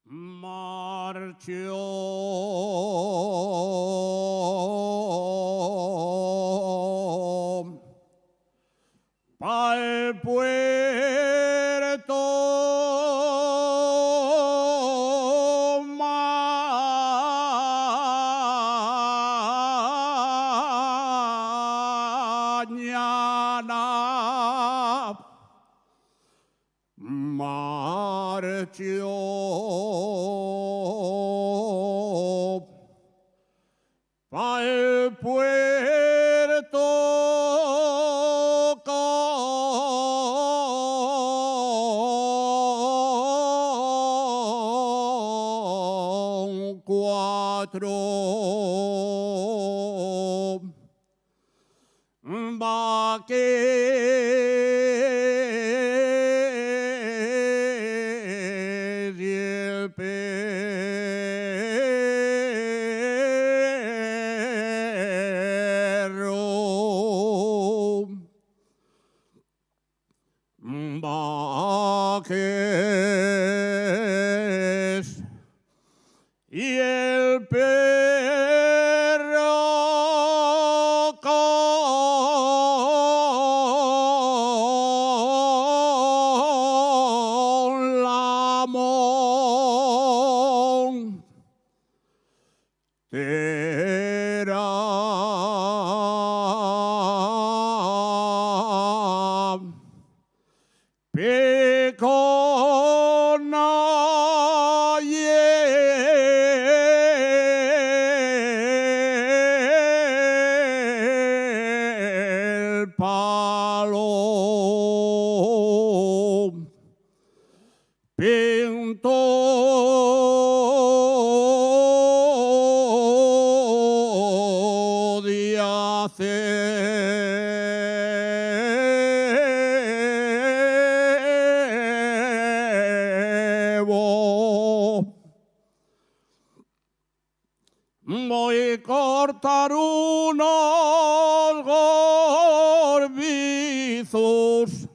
marchó pa'l puerto mañana marchó pa'l puerto con 4 vaqueros y el perro. Vaqueros y el perro con la montera picona y el palo pintó de acebo. Voy a cortar unos gorbizos.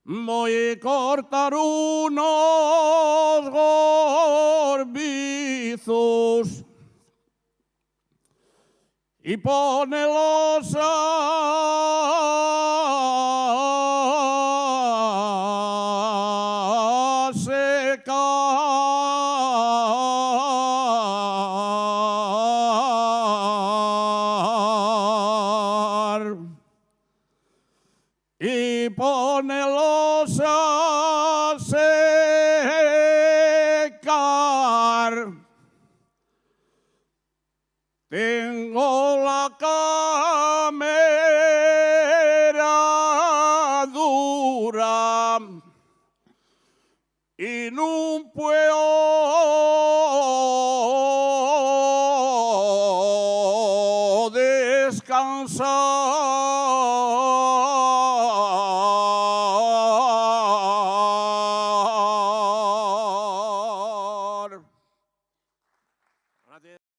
Voy a cortar unos gorbizos y ponelos a secar y ponelos a secar. Tengo la cámara dura y no puedo